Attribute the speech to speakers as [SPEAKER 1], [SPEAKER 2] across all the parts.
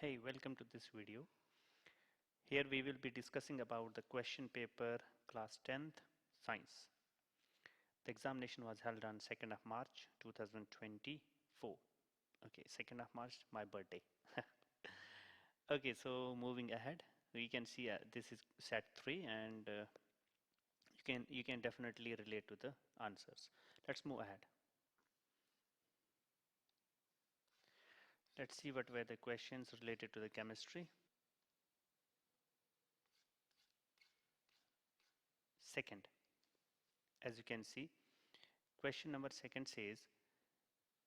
[SPEAKER 1] Hey, welcome to this video. Here we will be discussing about the question paper class 10th science. The examination was held on 2nd of March 2024. Okay, 2nd of March, my birthday. Okay, so moving ahead, we can see this is set 3 and you can definitely relate to the answers. Let's move ahead. Let's see what were the questions related to the chemistry. Second, as you can see, question number second says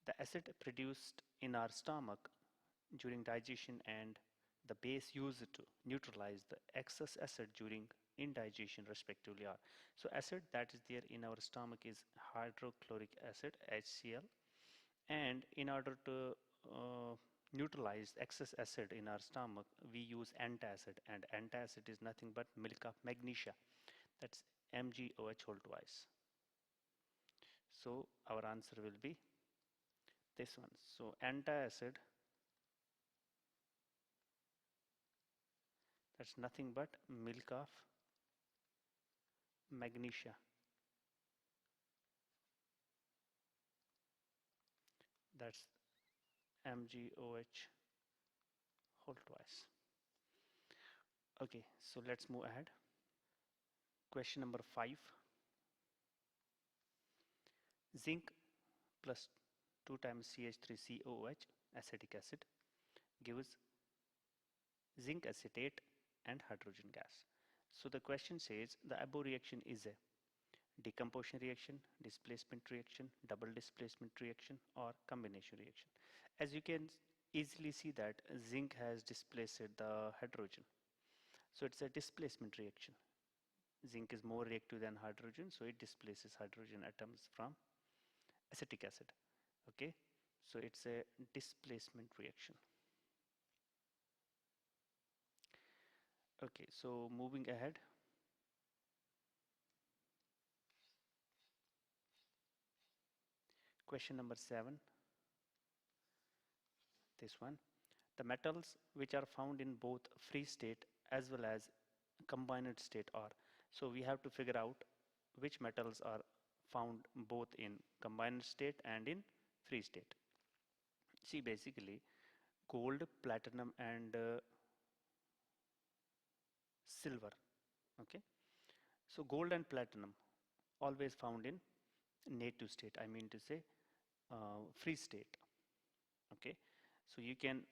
[SPEAKER 1] the acid produced in our stomach during digestion and the base used to neutralize the excess acid during indigestion respectively are. So acid that is there in our stomach is hydrochloric acid HCl, and in order to neutralize excess acid in our stomach we use antacid, and antacid is nothing but milk of magnesia, that's MgOH whole twice. So our answer will be this one. So antacid, that's nothing but milk of magnesia. That's MgOH whole twice. Okay, so let's move ahead. Question number 5. Zinc plus 2 times CH3COOH acetic acid gives zinc acetate and hydrogen gas. So the question says the above reaction is a decomposition reaction, displacement reaction, double displacement reaction, or combination reaction. As you can easily see that zinc has displaced the hydrogen, so it's a displacement reaction. Zinc is more reactive than hydrogen, so it displaces hydrogen atoms from acetic acid. Okay, so it's a displacement reaction. Okay, so moving ahead. Question number 7. This one. The metals which are found in both free state as well as combined state are. So we have to figure out which metals are found both in combined state and in free state. See, basically gold, platinum and silver. Okay, so gold and platinum always found in native state, I mean to say free state. Okay, so you can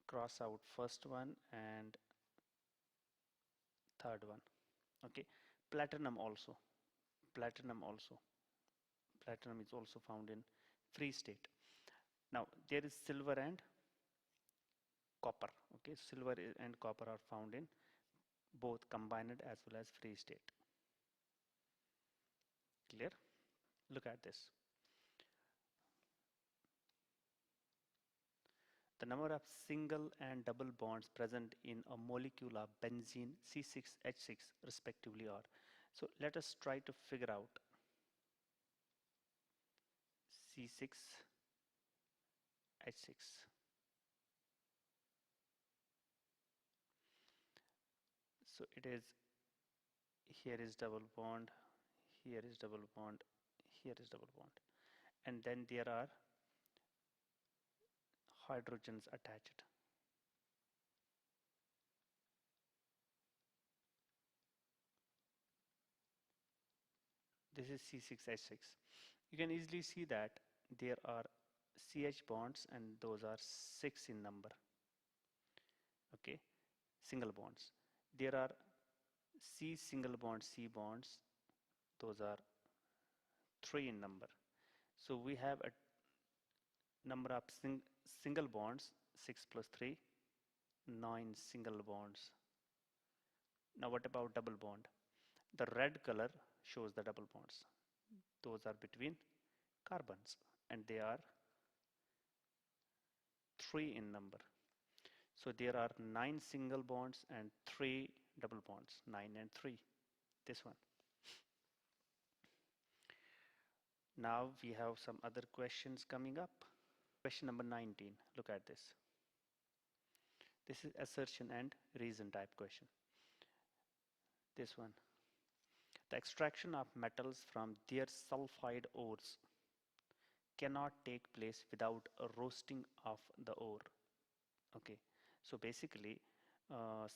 [SPEAKER 1] cross out first one and third one. Okay, platinum is also found in free state. Now there is silver and copper. Okay, silver and copper are found in both combined as well as free state. Clear? Look at this. The number of single and double bonds present in a molecule of benzene C6H6 respectively are. So let us try to figure out C6H6. So it is, here is double bond, here is double bond, here is double bond, and then there are hydrogens attached. This is C6H6. You can easily see that there are CH bonds and those are 6 in number. Okay, single bonds. There are C single bond C bonds, those are 3 in number. So we have a number of single bonds, 6 plus 3, 9 single bonds. Now what about double bond? The red color shows the double bonds. Those are between carbons and they are 3 in number. So there are 9 single bonds and 3 double bonds, 9 and 3, this one. Now we have some other questions coming up. Question number 19, look at this. This is assertion and reason type question. This one. The extraction of metals from their sulfide ores cannot take place without a roasting of the ore. Okay, so basically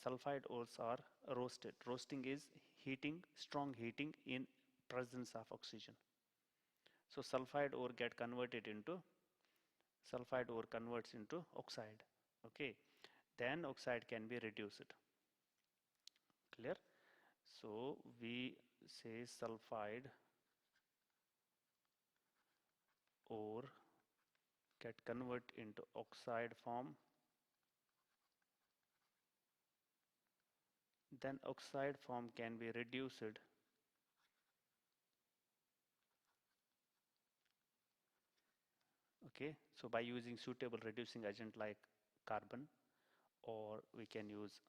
[SPEAKER 1] sulfide ores are roasted. Roasting is heating, strong heating in presence of oxygen. So sulfide ore converts into oxide. Okay, then oxide can be reduced. Clear? So we say sulfide ore get convert into oxide form, then oxide form can be reduced. Okay, so by using suitable reducing agent like carbon, or we can use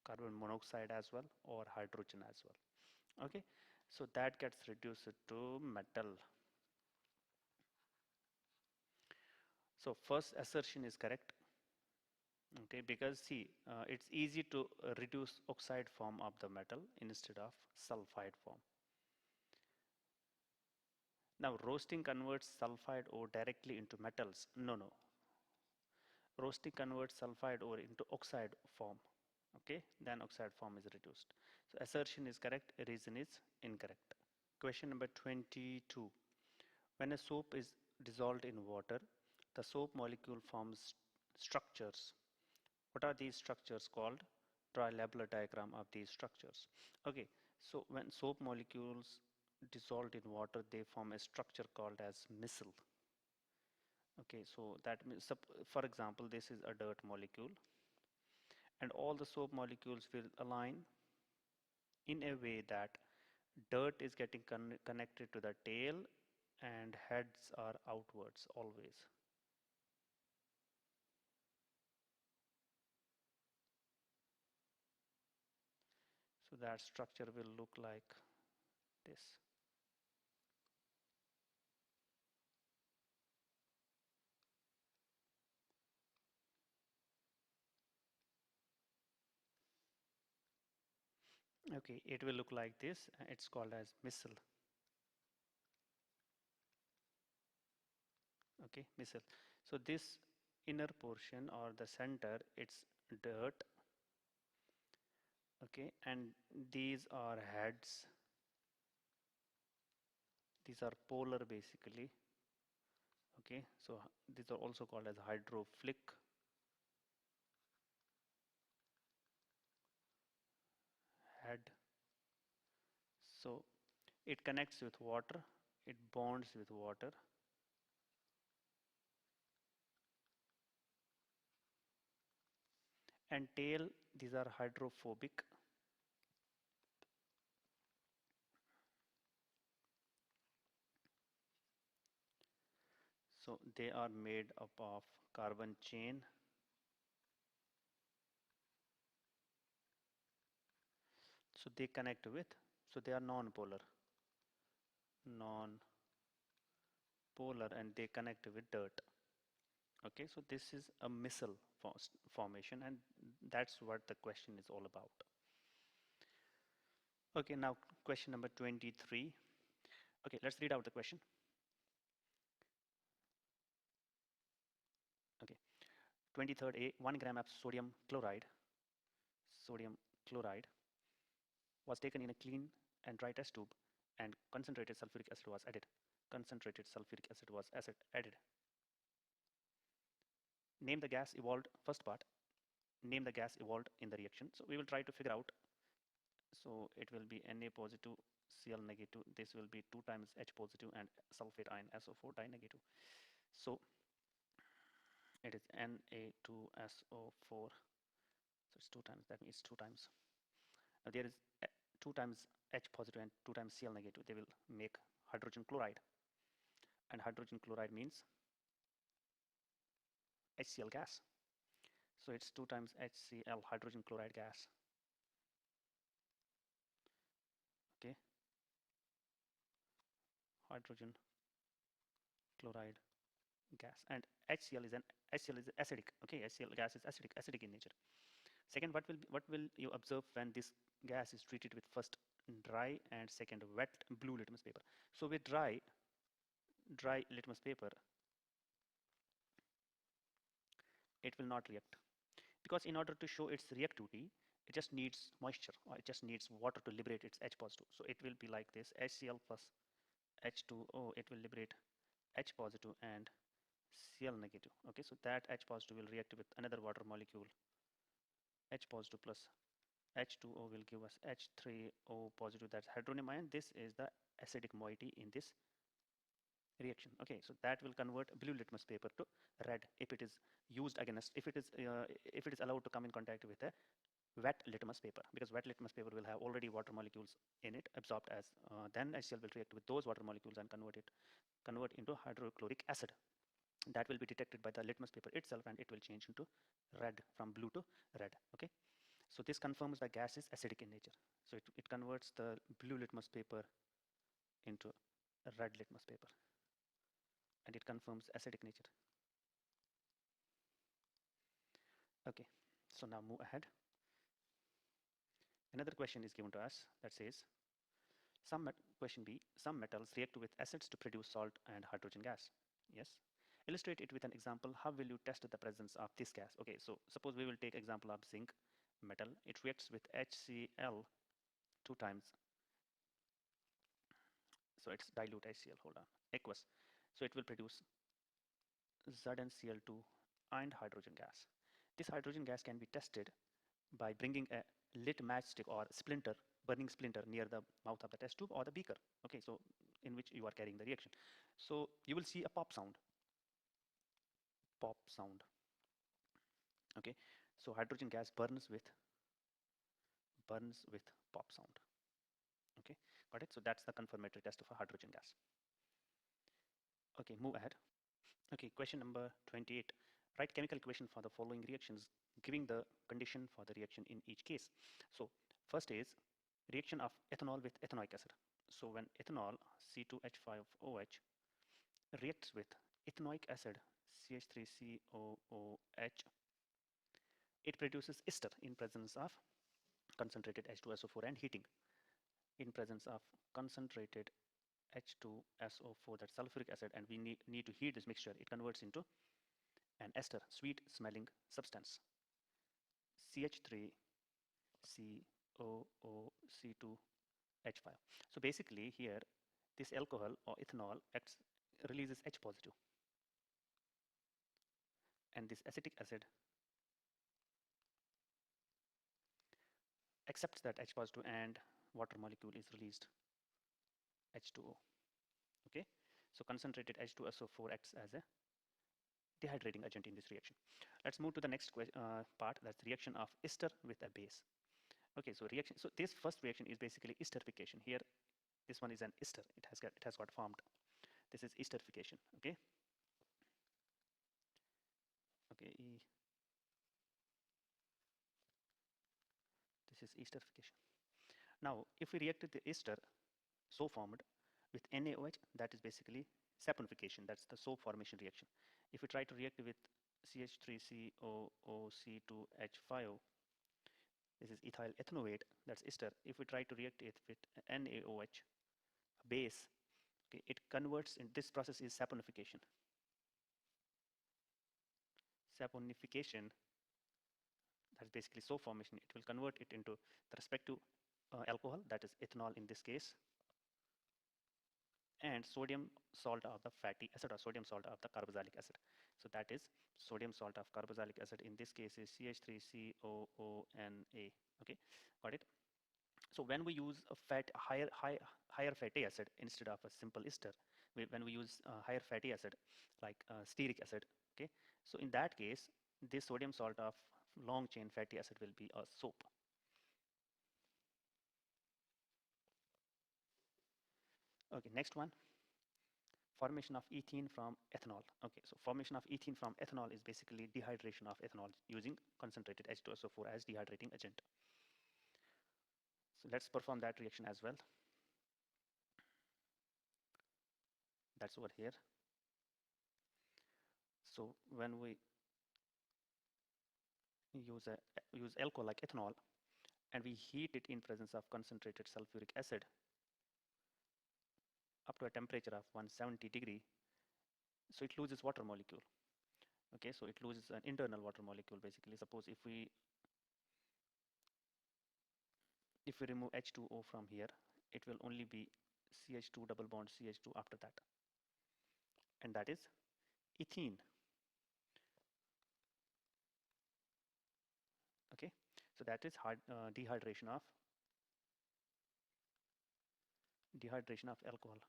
[SPEAKER 1] carbon monoxide as well, or hydrogen as well. Okay, so that gets reduced to metal. So first assertion is correct. Okay, because see, it's easy to reduce oxide form of the metal instead of sulfide form. Now roasting converts sulfide ore directly into metals. No, no. Roasting converts sulfide ore into oxide form. Okay, then oxide form is reduced. So assertion is correct, reason is incorrect. Question number 22. When a soap is dissolved in water, the soap molecule forms structures. What are these structures called? Draw a labeler diagram of these structures. Okay, so when soap molecules dissolved in water, they form a structure called as micelle. Okay, so that means, for example, this is a dirt molecule, and all the soap molecules will align in a way that dirt is getting connected to the tail and heads are outwards always. So that structure will look like this. Okay, it will look like this. It's called as micelle. Okay, micelle. So this inner portion or the center, it's dirt. Okay, and these are heads. These are polar basically. Okay, so these are also called as hydrophilic. Head. So it connects with water, it bonds with water. And tail, these are hydrophobic. So they are made up of carbon chain. So they connect with, so they are non-polar. Non-polar, and they connect with dirt. Okay, so this is a micelle formation, and that's what the question is all about. Okay, now question number 23. Okay, let's read out the question. Okay, 23rd A, 1 gram of sodium chloride was taken in a clean and dry test tube, and concentrated sulfuric acid was added. Concentrated sulfuric acid was added. Name the gas evolved, first part, name the gas evolved in the reaction. So we will try to figure out. So it will be Na positive, Cl negative. This will be 2 times H positive and sulfate ion SO4 di negative. So it is Na2SO4. So it's 2 times, that means 2 times. There is 2 times H positive and 2 times Cl negative. They will make hydrogen chloride. And hydrogen chloride means HCl gas. So it's 2 times HCl, hydrogen chloride gas. Okay. Hydrogen chloride gas, and HCl is acidic. Okay, HCl gas is acidic in nature. Second, what will you observe when this gas is treated with first dry and second wet blue litmus paper? So with dry litmus paper, it will not react, because in order to show its reactivity, it just needs moisture, or it just needs water to liberate its H positive. So it will be like this: HCl plus H2O. It will liberate H positive and Cl negative. Okay, so that H positive will react with another water molecule, H positive plus H2O will give us H3O positive, that's hydronium ion. This is the acidic moiety in this reaction. Okay, so that will convert blue litmus paper to red if it is used against, if it is allowed to come in contact with a wet litmus paper, because wet litmus paper will have already water molecules in it absorbed as then HCl will react with those water molecules and convert into hydrochloric acid. That will be detected by the litmus paper itself, and it will change into red, from blue to red. Okay, so this confirms the gas is acidic in nature. So it converts the blue litmus paper into a red litmus paper, and it confirms acidic nature. Okay, so now move ahead. Another question is given to us that says, question B, some metals react with acids to produce salt and hydrogen gas. Yes. Illustrate it with an example. How will you test the presence of this gas? Okay, so suppose we will take example of zinc metal. It reacts with HCl 2 times. So it's dilute HCl, hold on, aqueous. So it will produce ZnCl2 and hydrogen gas. This hydrogen gas can be tested by bringing a lit matchstick or splinter, burning splinter, near the mouth of the test tube or the beaker, okay, so in which you are carrying the reaction. So you will see a pop sound, okay. So hydrogen gas burns with pop sound, okay, got it. So that's the confirmatory test of a hydrogen gas. Okay, move ahead. Okay, question number 28. Write chemical equation for the following reactions, giving the condition for the reaction in each case. So first is reaction of ethanol with ethanoic acid. So when ethanol C2H5OH reacts with ethanoic acid CH3COOH, it produces ester in presence of concentrated H2SO4 and heating. In presence of concentrated H2SO4, that's sulfuric acid, and we need to heat this mixture, it converts into an ester, sweet smelling substance, CH3COOC2H5. So basically here, this alcohol or ethanol releases H positive, and this acetic acid accepts that H positive, and water molecule is released, H2O. Okay, so concentrated H2SO4 acts as a dehydrating agent in this reaction. Let's move to the next part, that's reaction of ester with a base. Okay, so reaction. So this first reaction is basically esterification. Here, this one is an ester. It has got formed. This is esterification. Okay. Okay. This is esterification. Now, if we react with the ester so formed with NaOH, that is basically saponification. That's the soap formation reaction. If we try to react with CH3COOC2H5O, this is ethyl ethanoate, that's ester. If we try to react it with NaOH, base, okay, it converts, in this process is saponification. Saponification, that's basically soap formation. It will convert it into the respective alcohol, that is ethanol in this case, and sodium salt of the fatty acid, or sodium salt of the carboxylic acid. So that is sodium salt of carboxylic acid. In this case is CH3COONA. Okay, got it. So when we use a higher fatty acid instead of a simple ester, when we use higher fatty acid like stearic acid, okay, so in that case, this sodium salt of long chain fatty acid will be a soap. Okay, next one, formation of ethene from ethanol. Okay, so formation of ethene from ethanol is basically dehydration of ethanol using concentrated H2SO4 as dehydrating agent. So let's perform that reaction as well. That's over here. So when we use alcohol like ethanol and we heat it in presence of concentrated sulfuric acid up to a temperature of 170 degree, so it loses water molecule. Okay, so it loses an internal water molecule basically. Suppose if we remove H2O from here, it will only be CH2 double bond CH2 after that, and that is ethene. Okay, so that is dehydration of alcohol.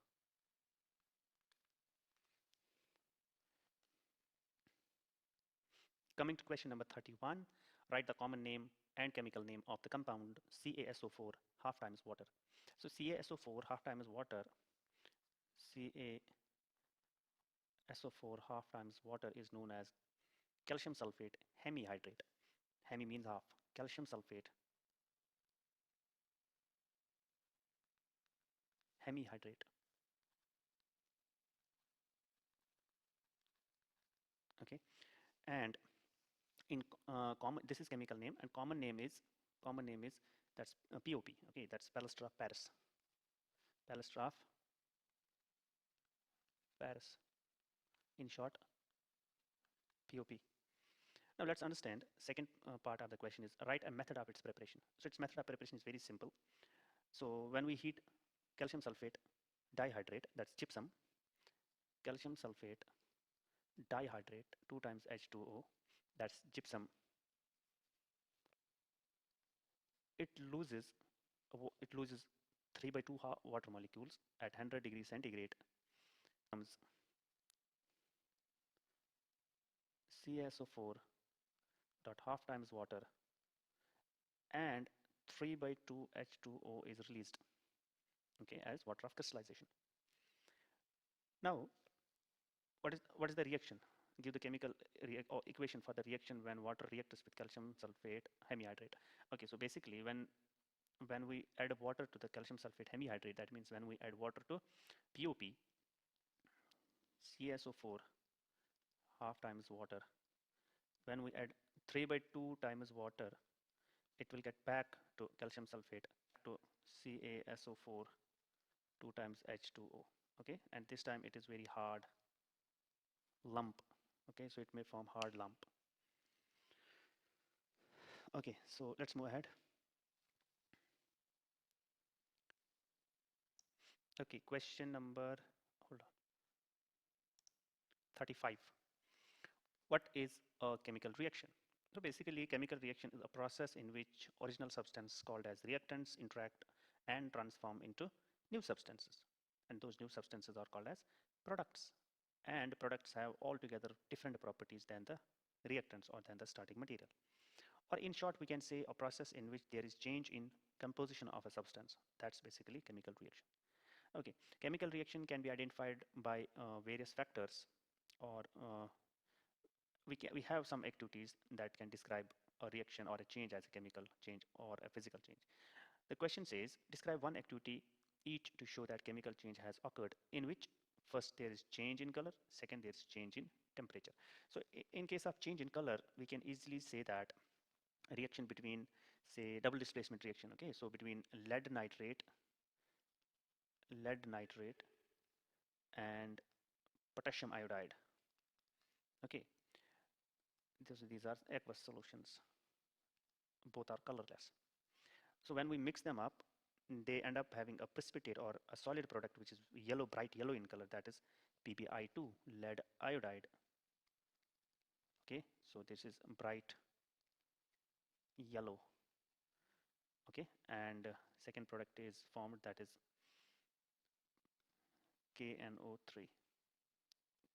[SPEAKER 1] Coming to question number 31, write the common name and chemical name of the compound CaSO4 half times water. So CaSO4 half times water, CaSO4 half times water is known as calcium sulfate hemihydrate. Hemi means half. Calcium sulfate hemihydrate. Okay, and in common, this is chemical name, and common name is that's POP. Okay, that's plaster of Paris. Plaster of Paris. In short, POP. Now let's understand second part of the question is write a method of its preparation. So its method of preparation is very simple. So when we heat calcium sulfate dihydrate, that's gypsum, calcium sulfate dihydrate 2 times H2O, that's gypsum, it loses it loses 3 by 2 water molecules at 100 degrees centigrade, comes CaSO4 dot half times water, and 3 by 2 H2O is released, okay, as water of crystallization. Now what is the reaction? Give the chemical equation for the reaction when water reacts with calcium sulfate hemihydrate. Okay, so basically when we add water to the calcium sulfate hemihydrate, that means when we add water to POP, CaSO4 half times water, when we add 3 by 2 times water, it will get back to calcium sulfate to CaSO4 2 times H2O. Okay, and this time it is very hard lump. Okay, so it may form hard lump. Okay, so let's move ahead. Okay, question number, hold on, 35. What is a chemical reaction? So basically, chemical reaction is a process in which original substance called as reactants interact and transform into new substances. And those new substances are called as products. And products have altogether different properties than the reactants or than the starting material. Or in short, we can say a process in which there is change in composition of a substance. That's basically chemical reaction. Okay, chemical reaction can be identified by various factors, or we have some activities that can describe a reaction or a change as a chemical change or a physical change. The question says, describe one activity each to show that chemical change has occurred, in which first there is change in color, second there is change in temperature. So in case of change in color, we can easily say that a reaction between, say, double displacement reaction, okay, so between lead nitrate and potassium iodide, okay, these are aqueous solutions, both are colorless. So when we mix them up, they end up having a precipitate or a solid product which is yellow, bright yellow in color, that is PbI2, lead iodide. Okay, so this is bright yellow. Okay, and second product is formed, that is KNO3,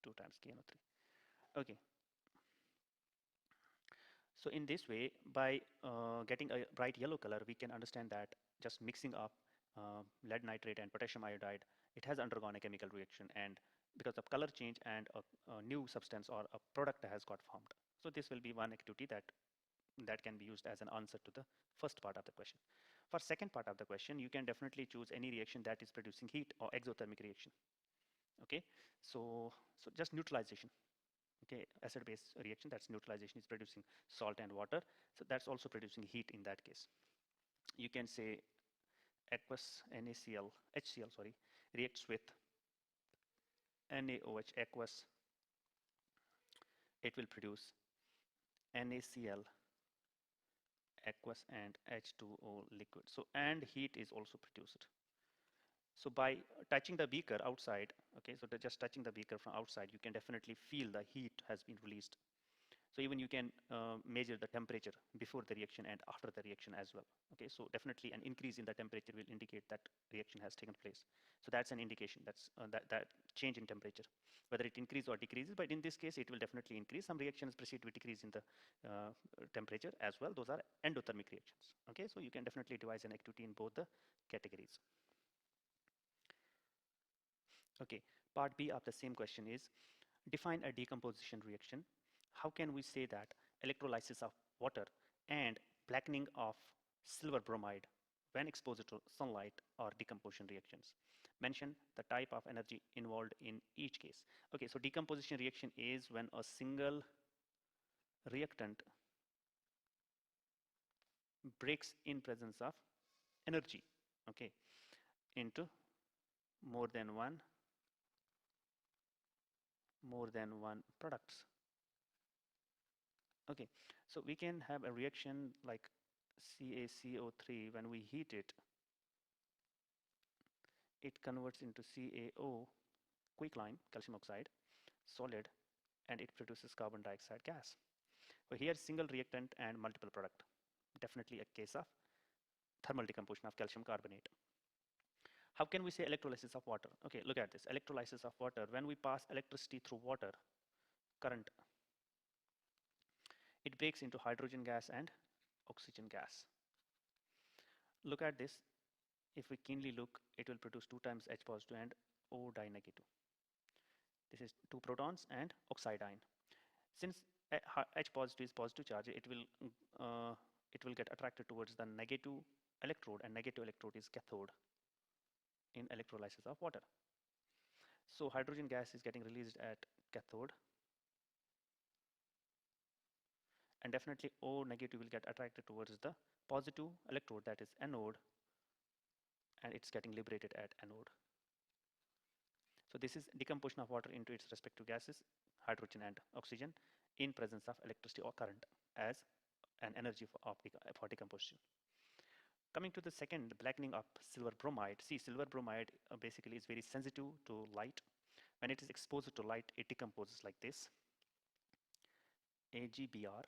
[SPEAKER 1] 2 times KNO3. Okay, so in this way, by getting a bright yellow color, we can understand that just mixing up lead nitrate and potassium iodide, it has undergone a chemical reaction, and because of color change and a new substance or a product has got formed. So this will be one activity that can be used as an answer to the first part of the question. For second part of the question, you can definitely choose any reaction that is producing heat or exothermic reaction. Okay, so just neutralization. Okay, acid-base reaction, that's neutralization, is producing salt and water. So that's also producing heat in that case. You can say aqueous NaCl, HCl, sorry, reacts with NaOH aqueous. It will produce NaCl aqueous and H2O liquid. So, and heat is also produced. So by touching the beaker outside, okay, so just touching the beaker from outside, you can definitely feel the heat has been released. So even you can measure the temperature before the reaction and after the reaction as well. Okay, so definitely an increase in the temperature will indicate that reaction has taken place. So that's an indication, that's that change in temperature, whether it increases or decreases. But in this case, it will definitely increase. Some reactions proceed with decrease in the temperature as well. Those are endothermic reactions. Okay, so you can definitely devise an activity in both the categories. Okay, part B of the same question is, define a decomposition reaction. How can we say that electrolysis of water and blackening of silver bromide when exposed to sunlight are decomposition reactions? Mention the type of energy involved in each case. Okay, so decomposition reaction is when a single reactant breaks in presence of energy, okay, into more than one products. Okay, so we can have a reaction like CaCO3. When we heat it, it converts into CaO, quicklime, calcium oxide, solid, and it produces carbon dioxide gas. So here single reactant and multiple product. Definitely a case of thermal decomposition of calcium carbonate. How can we say electrolysis of water? Okay, look at this. Electrolysis of water. When we pass electricity through water, current, it breaks into hydrogen gas and oxygen gas. Look at this. If we keenly look, it will produce 2 times H positive and O di negative. This is 2 protons and oxide ion. Since H positive is positive charge, it will get attracted towards the negative electrode, and negative electrode is cathode in electrolysis of water. So hydrogen gas is getting released at cathode, and definitely O negative will get attracted towards the positive electrode, that is anode, and it's getting liberated at anode. So this is decomposition of water into its respective gases, hydrogen and oxygen, in presence of electricity or current as an energy for decomposition. Coming to the second, blackening of silver bromide. See, silver bromide basically is very sensitive to light. When it is exposed to light, it decomposes like this. AgBr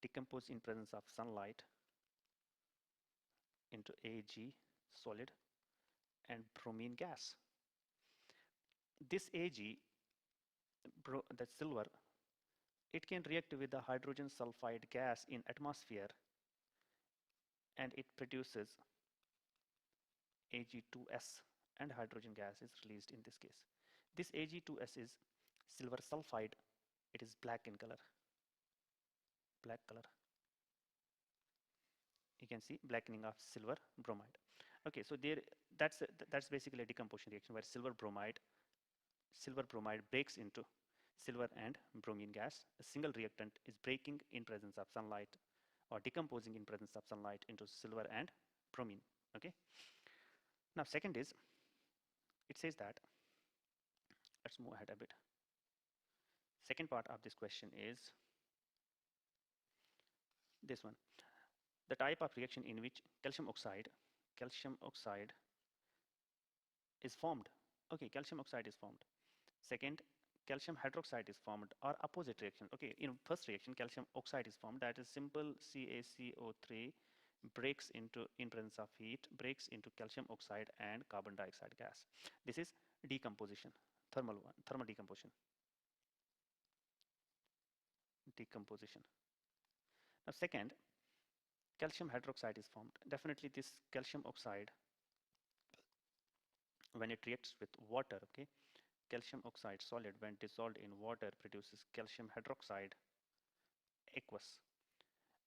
[SPEAKER 1] decomposes in presence of sunlight into Ag, solid, and bromine gas. This Ag, that silver, it can react with the hydrogen sulfide gas in atmosphere, and it produces Ag2S, and hydrogen gas is released in this case. This Ag2S is silver sulfide. It is black in color. Black color. You can see blackening of silver bromide. Okay, so that's basically a decomposition reaction where silver bromide breaks into silver and bromine gas. A single reactant is breaking in presence of sunlight, or decomposing in presence of sunlight, into silver and bromine. Okay. Now second is, it says that, let's move ahead a bit. Second part of this question is this one. The type of reaction in which calcium oxide is formed. Okay, calcium oxide is formed. Second, calcium hydroxide is formed, or opposite reaction. Okay, in first reaction, calcium oxide is formed. That is simple CaCO3 breaks into, in presence of heat, breaks into calcium oxide and carbon dioxide gas. This is decomposition, thermal decomposition. Now second, calcium hydroxide is formed. Definitely this calcium oxide, when it reacts with water, okay, calcium oxide solid, when dissolved in water, produces calcium hydroxide aqueous.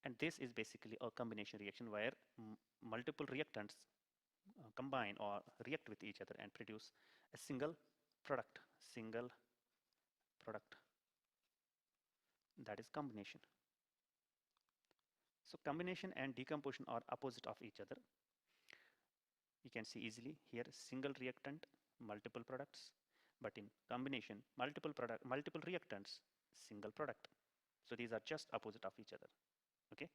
[SPEAKER 1] And this is basically a combination reaction where multiple reactants combine or react with each other and produce a single product. that is combination. So combination and decomposition are opposite of each other. You can see easily here single reactant, multiple products, but in combination, multiple reactants, single product. So these are just opposite of each other. Okay.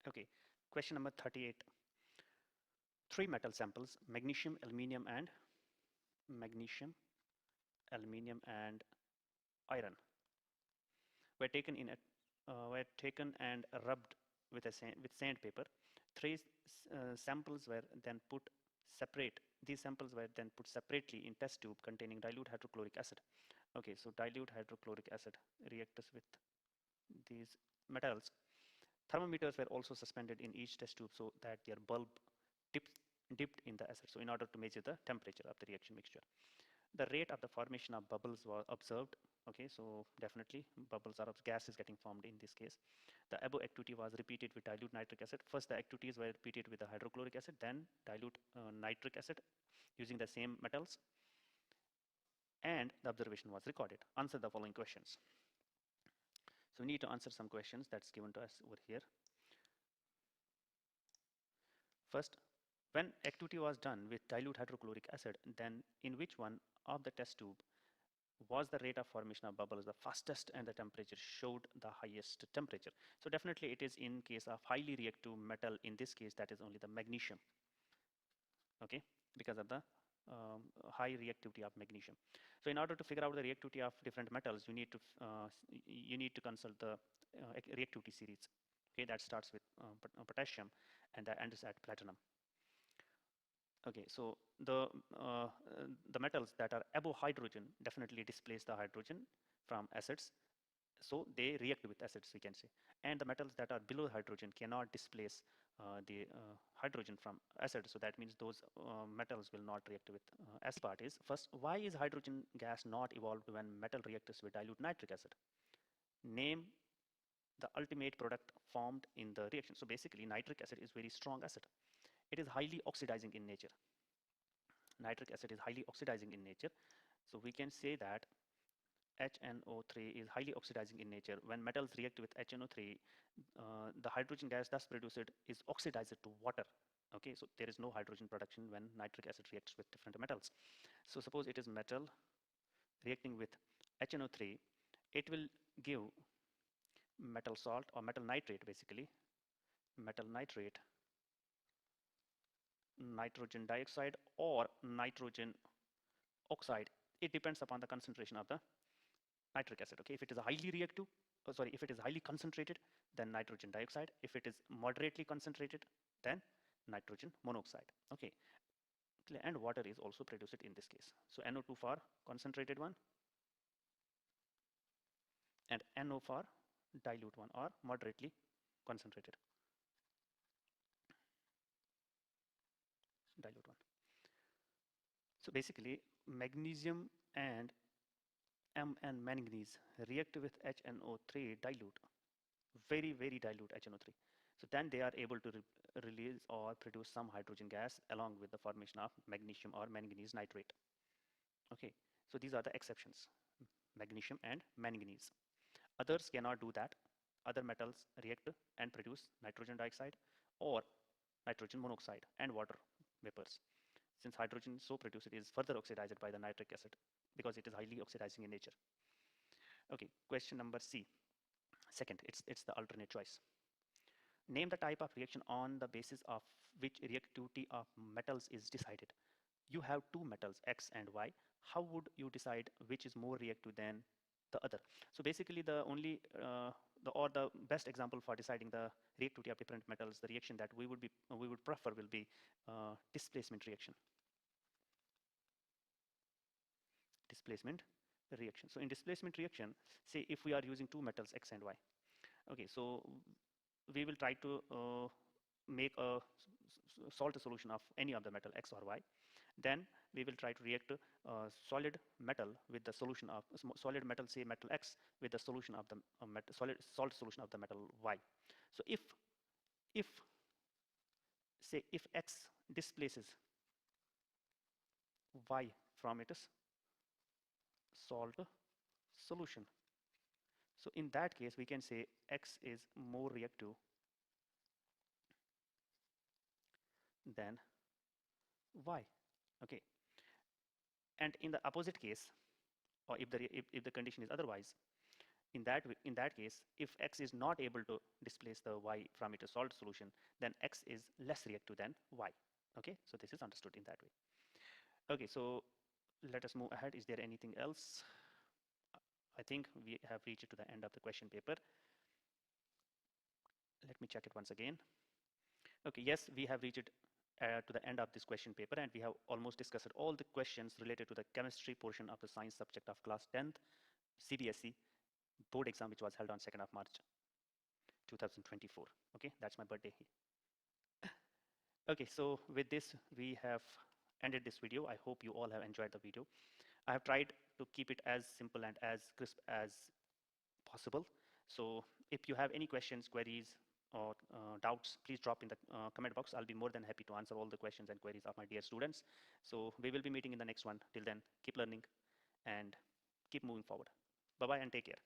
[SPEAKER 1] Okay. Question number 38. Three metal samples, magnesium, aluminium, and iron were taken and rubbed with with sandpaper. Three samples were then put separate. These samples were then put separately in test tube containing dilute hydrochloric acid. Okay, so dilute hydrochloric acid reacts with these metals. Thermometers were also suspended in each test tube so that their bulb dipped in the acid. So in order to measure the temperature of the reaction mixture. The rate of the formation of bubbles was observed. Okay, so definitely bubbles are of gas is getting formed in this case. The above activity was repeated with dilute nitric acid. First, the activities were repeated with the hydrochloric acid, then dilute nitric acid using the same metals, and the observation was recorded. Answer the following questions. So we need to answer some questions that's given to us over here. First, when activity was done with dilute hydrochloric acid, then in which one of the test tube was the rate of formation of bubbles the fastest and the temperature showed the highest temperature? So definitely it is in case of highly reactive metal. In this case, that is only the magnesium. Okay, because of the high reactivity of magnesium. So in order to figure out the reactivity of different metals, you need to consult the reactivity series. Okay, that starts with potassium and that ends at platinum. Okay, so the metals that are above hydrogen definitely displace the hydrogen from acids, so they react with acids, we can say. And the metals that are below hydrogen cannot displace the hydrogen from acid, so that means those metals will not react with acid. Part is, first, why is hydrogen gas not evolved when metal reacts with dilute nitric acid? Name the ultimate product formed in the reaction. So basically nitric acid is very strong acid. It is highly oxidizing in nature. Nitric acid is highly oxidizing in nature. So we can say that HNO3 is highly oxidizing in nature. When metals react with HNO3, the hydrogen gas thus produced is oxidized to water. Okay, so there is no hydrogen production when nitric acid reacts with different metals. So suppose it is metal reacting with HNO3, it will give metal salt or metal nitrate, basically metal nitrate, nitrogen dioxide, or nitrogen oxide. It depends upon the concentration of the nitric acid. Okay, if it is a highly reactive, if it is highly concentrated, then nitrogen dioxide. If it is moderately concentrated, then nitrogen monoxide. Okay, and water is also produced in this case. So NO2 for concentrated one, and NO for dilute one or moderately concentrated dilute one. So basically magnesium and and manganese react with HNO3 dilute, very dilute HNO3. So then they are able to release or produce some hydrogen gas along with the formation of magnesium or manganese nitrate. Okay, so these are the exceptions, magnesium and manganese. Others cannot do that. Other metals react and produce nitrogen dioxide or nitrogen monoxide and water vapors. Since hydrogen so produced is further oxidized by the nitric acid because it is highly oxidizing in nature. Okay, question number C. Second, it's the alternate choice. Name the type of reaction on the basis of which reactivity of metals is decided. You have two metals, X and Y. How would you decide which is more reactive than the other? So basically the only the best example for deciding the reactivity of different metals, the reaction that we would prefer will be displacement reaction. Displacement reaction. So in displacement reaction, say if we are using two metals X and Y. Okay, so we will try to make a salt solution of any of the metal X or Y. Then we will try to react solid metal with the solution of solid metal, say metal X, with the solution of the solid salt solution of the metal Y. So if say if X displaces y from its solved solution. So in that case, we can say x is more reactive than y. Okay. And in the opposite case, or if the condition is otherwise, in that case, if x is not able to displace the y from its solved solution, then x is less reactive than y. Okay, so this is understood in that way. Okay, so let us move ahead. Is there anything else? I think we have reached to the end of the question paper. Let me check it once again. Okay, yes, we have reached to the end of this question paper, and we have almost discussed all the questions related to the chemistry portion of the science subject of class 10th CBSE board exam, which was held on 2nd of March 2024. Okay, that's my birthday. Okay, so with this, we have ended this video. I hope you all have enjoyed the video. I have tried to keep it as simple and as crisp as possible. So if you have any questions, queries, or doubts, please drop in the comment box. I'll be more than happy to answer all the questions and queries of my dear students. So we will be meeting in the next one. Till then, keep learning and keep moving forward. Bye-bye and take care.